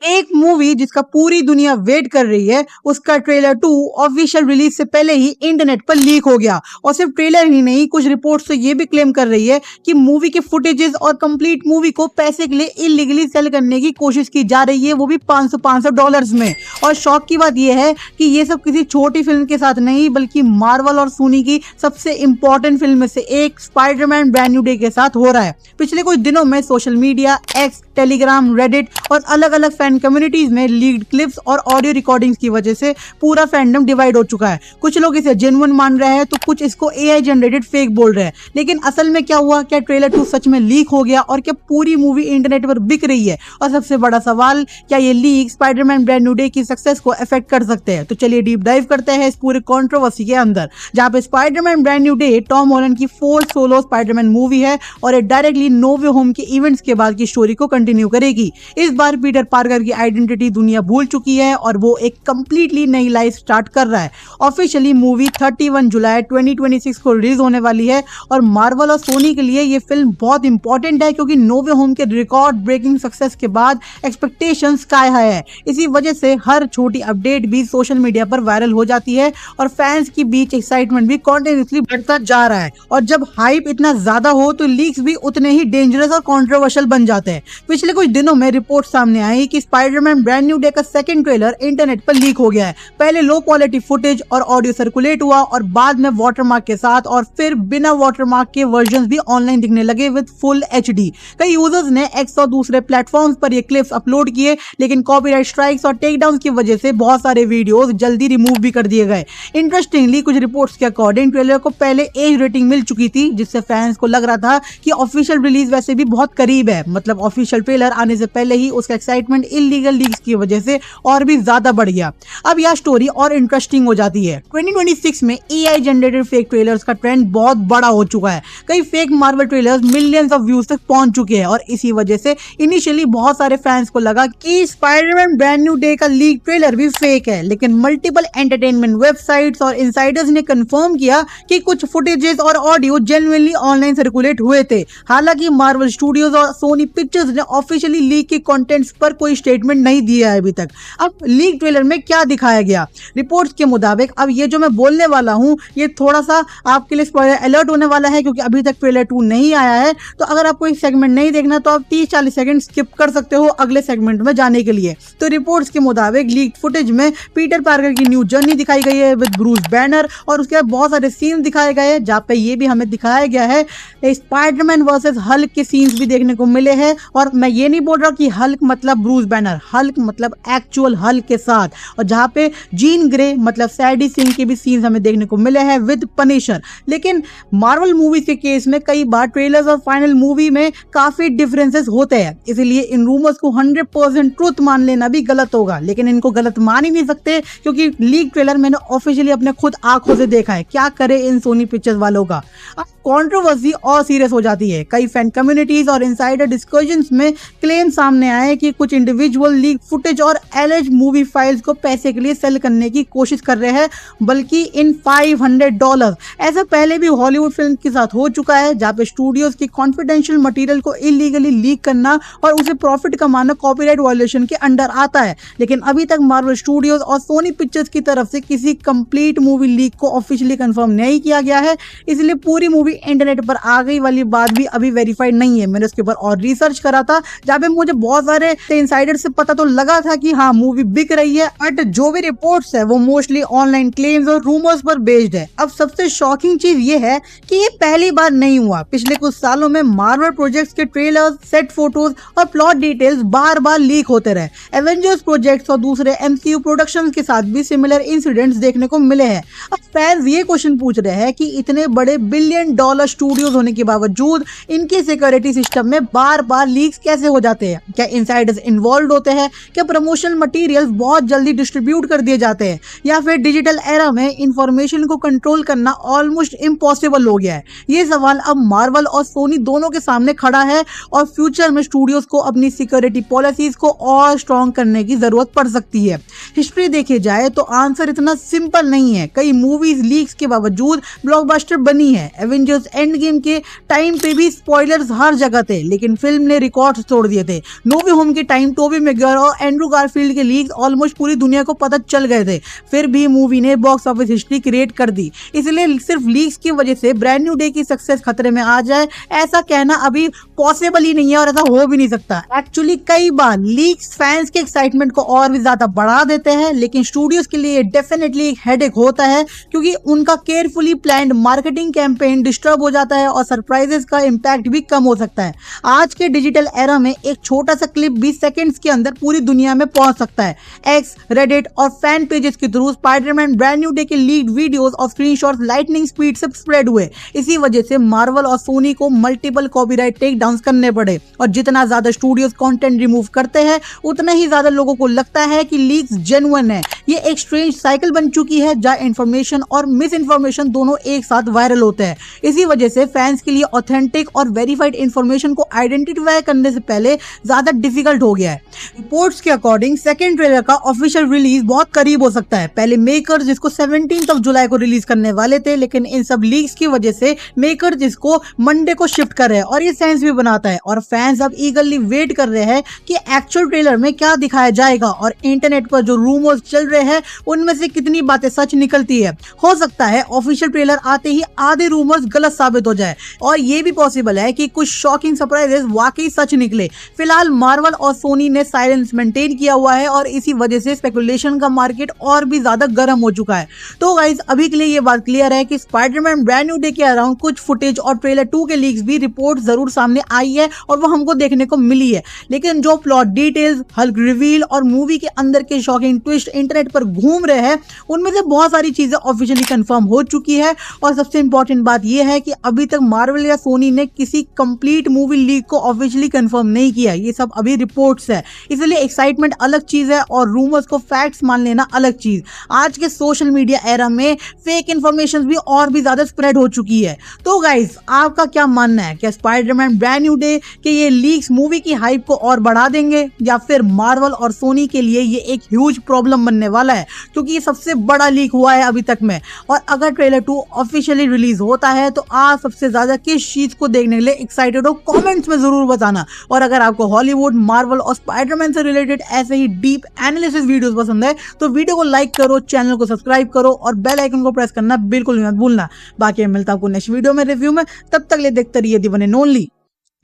एक मूवी जिसका पूरी दुनिया वेट कर रही है, उसका ट्रेलर 2 ऑफिशियल रिलीज से पहले ही इंटरनेट पर लीक हो गया। और सिर्फ ट्रेलर ही नहीं, कुछ रिपोर्ट्स तो ये भी क्लेम कर रही है कि मूवी के फुटेजेस और कंप्लीट मूवी को पैसे के लिए इलीगली सेल करने की कोशिश की जा रही है, वो भी $500 में। और शौक की बात यह है कि ये सब किसी छोटी फिल्म के साथ नहीं, बल्कि मार्वल और सोनी की सबसे इंपॉर्टेंट फिल्म में से एक स्पाइडरमैन ब्रांड न्यू डे के साथ हो रहा है। पिछले कुछ दिनों में social media, x, Telegram, Reddit और अलग अलग फैन कम्युनिटीज में लीक्ड क्लिप्स और ऑडियो रिकॉर्डिंग्स की वजह से पूरा फैंडम डिवाइड हो चुका है। कुछ लोग इसे जेन्युइन मान रहे हैं तो कुछ इसको एआई जनरेटेड फेक बोल रहे हैं। लेकिन असल में क्या हुआ? क्या ट्रेलर 2 सच में लीक हो गया और क्या पूरी मूवी इंटरनेट पर बिक रही है? और सबसे बड़ा सवाल, क्या ये leak Spiderman brand new day की सक्सेस को अफेक्ट कर सकते हैं? तो चलिए डीप डाइव करते हैं इस पूरे कंट्रोवर्सी के अंदर, जहां पे Spiderman brand new day Tom Holland की 4th सोलो स्पाइडरमैन मूवी है और ये डायरेक्टली नो वे होम के इवेंट्स के बाद की स्टोरी को कंटिन्यू करेगी। इस बार पीटर पार्कर की आइडेंटिटी दुनिया भूल चुकी है और वो एक कंप्लीटली नई लाइफ स्टार्ट कर रहा है। ऑफिशियली मूवी 31 जुलाई 2026 को रिलीज होने वाली है और मार्वल और सोनी के लिए ये फिल्म बहुत इंपॉर्टेंट है, क्योंकि नो वे होम के रिकॉर्ड ब्रेकिंग सक्सेस के बाद एक्सपेक्टेशंस स्काई हाई है। इसी वजह से हर छोटी अपडेट भी सोशल मीडिया पर वायरल हो जाती है और फैंस के बीच एक्साइटमेंट भी कॉन्टिन्यूसली बढ़ता जा रहा है। और जब हाइप इतना ज्यादा हो तो लीक्स भी उतने ही डेंजरस और कंट्रोवर्शियल बन जाते हैं। पिछले कुछ दिनों में रिपोर्ट सामने आई कि स्पाइडरमैन ब्रांड न्यू डे का सेकंड ट्रेलर इंटरनेट पर लीक हो गया है। पहले लो क्वालिटी फुटेज और ऑडियो सर्कुलेट हुआ और बाद में वाटरमार्क के साथ और फिर बिना वाटरमार्क के वर्जन्स भी ऑनलाइन दिखने लगे विद फुल एचडी। कई यूजर्स ने एक्स और दूसरे प्लेटफॉर्म्स पर ये क्लिप्स अपलोड किए, लेकिन कॉपीराइट स्ट्राइक्स और टेकडाउन की वजह से बहुत सारे वीडियोस जल्दी रिमूव भी कर दिए गए। इंटरेस्टिंगली कुछ रिपोर्ट्स के अकॉर्डिंग ट्रेलर को पहले एज रेटिंग मिल चुकी थी, जिससे फैंस को लग रहा था कि ऑफिशियल रिलीज वैसे भी बहुत करीब है। मतलब ऑफिशियल ट्रेलर आने से पहले ही उसका एक्साइटमेंट इलीगल लीक्स की वजह से और भी ज्यादा बढ़ गया। अब यह स्टोरी और इंटरेस्टिंग हो जाती है। 2026 में एआई जनरेटेड फेक ट्रेलर्स का ट्रेंड बहुत बड़ा हो चुका है। कई fake Marvel trailers millions of views तक पहुंच चुके हैं और इसी वजह से इनिशियली बहुत सारे फैंस को लगा कि स्पाइडरमैन ब्रांड न्यू डे का लीक ट्रेलर भी फेक है। लेकिन मल्टीपल एंटरटेनमेंट वेबसाइट्स और इनसाइडर्स ने कंफर्म किया कि कुछ फुटेजेस और ऑडियो जेन्युइनली ऑनलाइन सर्कुलेट हुए थे। हालांकि मार्वल स्टूडियोज और सोनी पिक्चर्स ने ऑफिशियली लीक के कंटेंट्स पर कोई स्टेटमेंट नहीं दिया है अभी तक। अब लीक ट्रेलर में क्या दिखाया गया? रिपोर्ट्स के मुताबिक अब ये जो मैं बोलने वाला हूं ये थोड़ा सा आपके लिए स्पॉइलर अलर्ट होने वाला है, क्योंकि अभी तक ट्रेलर 2 नहीं आया है। तो अगर आपको एक सेगमेंट नहीं देखना तो आप 30-40 सेकंड स्किप कर सकते हो अगले सेगमेंट में जाने के लिए। तो रिपोर्ट्स के मुताबिक लीक फुटेज में पीटर पार्कर की न्यू जर्नी दिखाई गई है विद ब्रूस बैनर और उसके बाद बहुत सारे सीन दिखाए गए हैं, जहाँ पे ये भी हमें दिखाया गया है स्पाइडरमैन वर्सेस हल्क के सीन्स भी देखने को मिले हैं। और मैं ये नहीं बोल रहा कि हल्क मतलब ब्रूस बैनर, हल्क मतलब एक्चुअल हल्क के साथ। और जहाँ पे जीन ग्रे मतलब सैडी सिंह के भी सीन्स हमें देखने को मिले हैं विद पनिशर। लेकिन मार्वल मूवीज के केस में कई बार ट्रेलर्स और फाइनल मूवी में काफी डिफरेंसेस होते हैं, इसलिए इन रूमर्स को 100% ट्रुथ मान लेना भी गलत होगा। लेकिन इनको गलत मान ही नहीं सकते, क्योंकि लीक ट्रेलर मैंने ऑफिशियली अपने खुद आंखों से देखा है। क्या करे इन सोनी पिक्चर्स वालों का। अब कंट्रोवर्सी और सीरियस हो जाती है। कई फैन कम्युनिटीज और इनसाइडर डिस्कशंस में क्लेम सामने आए कि कुछ इंडिविजुअल लीक फुटेज और एलिज मूवी फाइल्स को पैसे के लिए सेल करने की कोशिश कर रहे हैं, बल्कि इन $500। ऐसा पहले भी हॉलीवुड फिल्म के साथ हो चुका है, जहाँ पे स्टूडियोज की कॉन्फिडेंशियल मटेरियल को इलीगली लीक करना और उसे प्रॉफिट कमाना कॉपीराइट वायलेशन के अंडर आता है। लेकिन अभी तक मार्वल स्टूडियोज और सोनी पिक्चर्स की तरफ से किसी कंप्लीट मूवी लीक को ऑफिशियली कंफर्म नहीं किया गया है, इसलिए पूरी मूवी इंटरनेट पर आ गई वाली बात भी अभी वेरीफाइड नहीं है। मैंने उसके ऊपर और रिसर्च करा था, जहाँ पे मुझे बहुत सारे इनसाइडर से पता तो लगा था कि हाँ मूवी बिक रही है, बट जो भी रिपोर्ट्स है वो मोस्टली ऑनलाइन क्लेम्स और रूमर्स पर बेस्ड है। अब सबसे शॉकिंग चीज ये है कि ये पहली बार नहीं हुआ। पिछले कुछ सालों में मार्वल प्रोजेक्ट्स के ट्रेलर्स, सेट फोटोज और प्लॉट डिटेल्स बार बार लीक होते रहे। एवेंजर्स प्रोजेक्ट्स और दूसरे एमसीयू प्रोडक्शंस के साथ भी सिमिलर इंसिडेंट्स देखने को मिले हैं। अब फैंस ये क्वेश्चन पूछ रहे हैं कि इतने बड़े $1 बिलियन स्टूडियोज होने के बावजूद इनके सिक्योरिटी सिस्टम में बार बार लीक्स कैसे हो जाते हैं? क्या इनसाइडर्स इन्वॉल्व होते हैं? क्या प्रमोशनल मटेरियल्स बहुत जल्दी डिस्ट्रीब्यूट कर दिए जाते हैं? या फिर डिजिटल एरा में इंफॉर्मेशन को कंट्रोल करना ऑलमोस्ट इम्पॉसिबल हो गया है? ये सवाल अब मार्वल और सोनी दोनों के सामने खड़ा है और फ्यूचर में स्टूडियोज को अपनी सिक्योरिटी पॉलिसीज को और स्ट्रॉन्ग करने की जरूरत पड़ सकती है। हिस्ट्री देखी जाए तो आंसर इतना सिंपल नहीं है। कई मूवीज लीक्स के बावजूद ब्लॉकबस्टर बनी है। एवेंजर्स एंड गेम के टाइम पे भी स्पॉयलर्स हर जगह थे, लेकिन फिल्म ने रिकॉर्ड रिकॉर्ड तोड़ दिए थे। नो वे होम के टाइम टोबी मैguire और एंड्रू गारफील्ड के लीक्स ऑलमोस्ट पूरी दुनिया को पता चल गए थे, फिर भी मूवी ने बॉक्स ऑफिस हिस्ट्री क्रिएट कर दी। इसलिए सिर्फ लीक्स की वजह से ब्रांड न्यू डे की सक्सेस खतरे में आ जाए, ऐसा कहना अभी पॉसिबल ही नहीं है और ऐसा हो भी नहीं सकता। एक्चुअली कई बार लीक्स फैंस के एक्साइटमेंट को और भी ज्यादा बढ़ा देते हैं, लेकिन स्टूडियोज के लिए डेफिनेटली एक हेडेक होता है, क्योंकि उनका carefully planned marketing campaign disturb हो जाता है और सरप्राइजेस का इम्पैक्ट भी कम हो सकता है। आज के डिजिटल एरा में एक छोटा सा क्लिप 20 सेकंड्स के अंदर पूरी दुनिया में पहुंच सकता है। एक्स, रेडिट और फैन पेजेस के through Spiderman brand new day के लीड वीडियोस और स्क्रीनशॉट्स लाइटनिंग स्पीड से स्प्रेड हुए। इसी वजह से मार्वल और सोनी को मल्टीपल कॉपीराइट टेक डाउन करने पड़े, और जितना ज्यादा स्टूडियोज कंटेंट रिमूव करते हैं उतना ही ज्यादा लोगों को लगता है कि लीक्स जेन्युइन है। ये एक स्ट्रेंज साइकिल बन चुकी है जहां इंफॉर्मेशन और मिस इन्फॉर्मेशन दोनों एक साथ वायरल होते हैं। इसी वजह से फैंस के लिए ऑथेंटिक और वेरीफाइड इंफॉर्मेशन को आइडेंटिफाई करने से पहले ज्यादा डिफिकल्ट हो गया है। रिपोर्ट्स के अकॉर्डिंग सेकंड ट्रेलर का ऑफिशियल रिलीज बहुत करीब हो सकता है। पहले मेकर्स इसको 17 जुलाई को रिलीज करने वाले थे, लेकिन इन सब लीक्स की वजह से मेकर्स इसको मंडे को शिफ्ट कर रहे हैं, और ये सेंस भी बनाता है। और फैंस अब ईगरली वेट कर रहे हैं कि एक्चुअल ट्रेलर में क्या दिखाया जाएगा, और इंटरनेट पर जो रूमर्स चल रहे हैं उनमें से कितनी बातें सच निकलती है। हो सकता है ऑफिशियल ट्रेलर आते ही आधे रूमर्स गलत साबित हो जाए, और ये भी पॉसिबल है कि कुछ शॉकिंग सरप्राइजेस वाकई सच निकले। फिलहाल मार्वल और सोनी ने साइलेंस मेंटेन किया हुआ है, और इसी वजह से स्पेकुलेशन का मार्केट और भी ज्यादा गर्म हो चुका है। तो गाइस अभी के लिए ये बात क्लियर है कि स्पाइडरमैन ब्रांड न्यू डे के अराउंड कुछ फुटेज और ट्रेलर 2 के लीक्स भी रिपोर्ट जरूर सामने आई है, और वो हमको देखने को मिली है। लेकिन जो प्लॉट डिटेल्स, हल्क रिवील और मूवी के अंदर के शॉकिंग ट्विस्ट इंटरनेट पर घूम रहे हैं, उनमें से बहुत सारी चीजें ऑफिशियली कंफर्म हो चुकी है। और सबसे इंपॉर्टेंट बात यह है कि अभी तक मार्वल या सोनी ने किसी कंप्लीट मूवी लीक को ऑफिशियली कंफर्म नहीं किया। ये सब अभी रिपोर्ट्स है, इसलिए एक्साइटमेंट अलग चीज है और रूमर्स को फैक्ट्स मान लेना अलग चीज। आज के सोशल मीडिया एरा में फेक इंफॉर्मेशन भी और भी ज्यादा स्प्रेड हो चुकी है। तो गाइस आपका क्या मानना है? क्या स्पाइडरमैन ब्रांड न्यू डे के ये लीक्स मूवी की हाइप को और बढ़ा देंगे, या फिर मार्वल और सोनी के लिए ये एक ह्यूज प्रॉब्लम बनने वाला है, क्योंकि ये सबसे बड़ा लीक हुआ है अभी तक में। और अगर ट्रेलर 2 ऑफिशियली रिलीज होता है तो आप सबसे ज्यादा किस चीज को देखने के लिए एक्साइटेड हो, कमेंट्स में जरूर बताना। और अगर आपको हॉलीवुड, मार्वल और स्पाइडरमैन से रिलेटेड ऐसे ही डीप एनालिसिस वीडियोस पसंद है तो वीडियो को लाइक करो, चैनल को सब्सक्राइब करो और बेल आइकन को प्रेस करना बिल्कुल मत भूलना। बाकी मिलता हूं आपको नेक्स्ट वीडियो में, रिव्यू में। तब तक ले देखते रहिए the one and only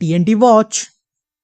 TNT watch.